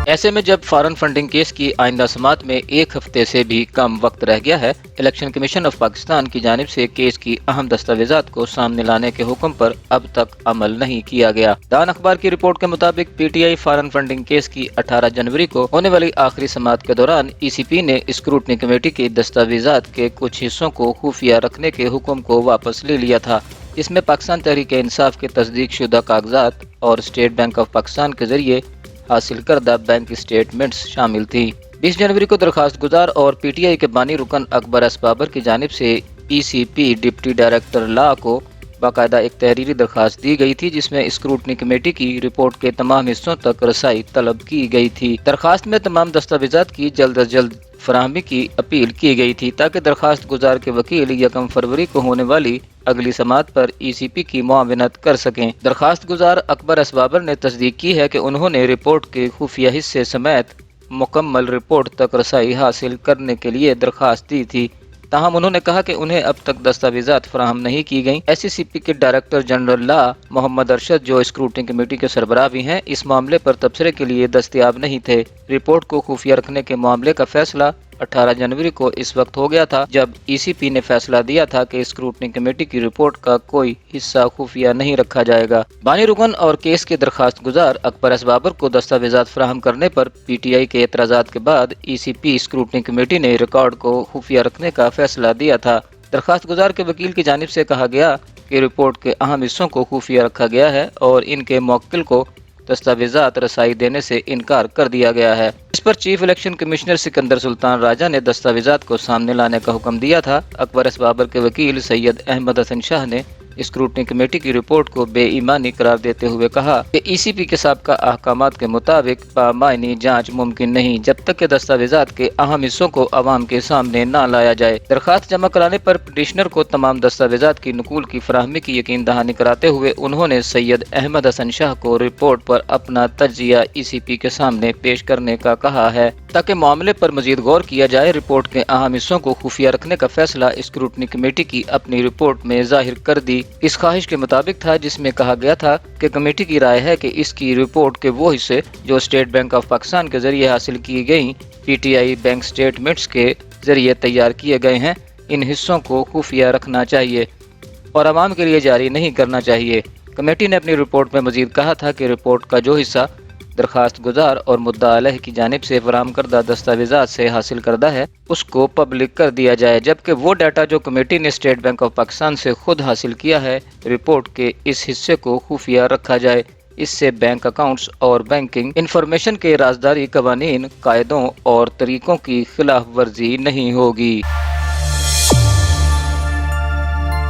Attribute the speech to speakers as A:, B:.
A: ایسے میں جب فارن فنڈنگ کیس کی آئندہ سماعت میں ایک ہفتے سے بھی کم وقت رہ گیا ہے، الیکشن کمیشن آف پاکستان کی جانب سے کیس کی اہم دستاویزات کو سامنے لانے کے حکم پر اب تک عمل نہیں کیا گیا۔ ڈان اخبار کی رپورٹ کے مطابق P T I foreign funding case کی 18 جنوری کو ہونے والی آخری سماعت کے دوران ای سی پی نے اسکروٹنی کمیٹی کی دستاویزات کے کچھ حصوں کو خفیہ رکھنے کے حکم کو واپس لے لیا تھا۔ اس میں پاکستان تحریک انصاف کے تصدیق شدہ کاغذات اور اسٹیٹ بینک آف پاکستان کے ذریعے حاصل کردہ بینک اسٹیٹمنٹس شامل تھی۔ 20 جنوری کو درخواست گزار اور پی ٹی آئی کے بانی رکن اکبر ایس بابر کی جانب سے ای سی پی ڈپٹی ڈائریکٹر لا کو باقاعدہ ایک تحریری درخواست دی گئی تھی، جس میں اسکروٹنی کمیٹی کی رپورٹ کے تمام حصوں تک رسائی طلب کی گئی تھی۔ درخواست میں تمام دستاویزات کی جلد از جلد فراہمی کی اپیل کی گئی تھی تاکہ درخواست گزار کے وکیل 1 فروری کو ہونے والی اگلی سماعت پر ای سی پی کی معاونت کر سکیں۔ درخواست گزار اکبر ایس بابر نے تصدیق کی ہے کہ انہوں نے رپورٹ کے خفیہ حصے سمیت مکمل رپورٹ تک رسائی حاصل کرنے کے لیے درخواست دی تھی، تاہم انہوں نے کہا کہ انہیں اب تک دستاویزات فراہم نہیں کی گئیں۔ ایس سی سی پی کے ڈائریکٹر جنرل لا محمد ارشد، جو اسکروٹنی کمیٹی کے سربراہ بھی ہیں، اس معاملے پر تبصرے کے لیے دستیاب نہیں تھے۔ رپورٹ کو خفیہ رکھنے کے معاملے کا فیصلہ 18 جنوری کو اس وقت ہو گیا تھا جب ای سی پی نے فیصلہ دیا تھا کہ اسکروٹنی کمیٹی کی رپورٹ کا کوئی حصہ خفیہ نہیں رکھا جائے گا۔ بانی رکن اور کیس کے درخواست گزار اکبر ایس بابر کو دستاویزات فراہم کرنے پر پی ٹی آئی کے اعتراضات کے بعد ای سی پی اسکروٹنی کمیٹی نے ریکارڈ کو خفیہ رکھنے کا فیصلہ دیا تھا۔ درخواست گزار کے وکیل کی جانب سے کہا گیا کہ رپورٹ کے اہم حصوں کو خفیہ رکھا گیا ہے اور ان کے موکل کو دستاویزات رسائی دینے سے انکار کر دیا گیا ہے۔ اس پر چیف الیکشن کمشنر سکندر سلطان راجہ نے دستاویزات کو سامنے لانے کا حکم دیا تھا۔ اکبر ایس بابر کے وکیل سید احمد حسن شاہ نے اسکروٹنی کمیٹی کی رپورٹ کو بے ایمانی قرار دیتے ہوئے کہا کہ ای سی پی کے سابقہ احکامات کے مطابق بامعنی جانچ ممکن نہیں جب تک کہ دستاویزات کے اہم حصوں کو عوام کے سامنے نہ لایا جائے۔ درخواست جمع کرانے پر پٹیشنر کو تمام دستاویزات کی نقول کی فراہمی کی یقین دہانی کراتے ہوئے انہوں نے سید احمد حسن شاہ کو رپورٹ پر اپنا تجزیہ ای سی پی کے سامنے پیش کرنے کا کہا ہے تاکہ معاملے پر مزید غور کیا جائے۔ رپورٹ کے اہم حصوں کو خفیہ رکھنے کا فیصلہ اسکروٹنی کمیٹی کی اپنی رپورٹ میں ظاہر کر دی اس خواہش کے مطابق تھا، جس میں کہا گیا تھا کہ کمیٹی کی رائے ہے کہ اس کی رپورٹ کے وہ حصے جو اسٹیٹ بینک آف پاکستان کے ذریعے حاصل کی گئیں P T I bank statements کے ذریعے تیار کیے گئے ہیں، ان حصوں کو خفیہ رکھنا چاہیے اور عوام کے لیے جاری نہیں کرنا چاہیے۔ کمیٹی نے اپنی رپورٹ میں مزید کہا تھا کہ رپورٹ کا جو حصہ درخواست گزار اور مدعا علیہ کی جانب سے فراہم کردہ دستاویزات سے حاصل کردہ ہے اس کو پبلک کر دیا جائے، جبکہ وہ ڈیٹا جو کمیٹی نے اسٹیٹ بینک آف پاکستان سے خود حاصل کیا ہے رپورٹ کے اس حصے کو خفیہ رکھا جائے۔ اس سے بینک اکاؤنٹس اور بینکنگ انفارمیشن کے رازداری قوانین، قاعدوں اور طریقوں کی خلاف ورزی نہیں ہوگی۔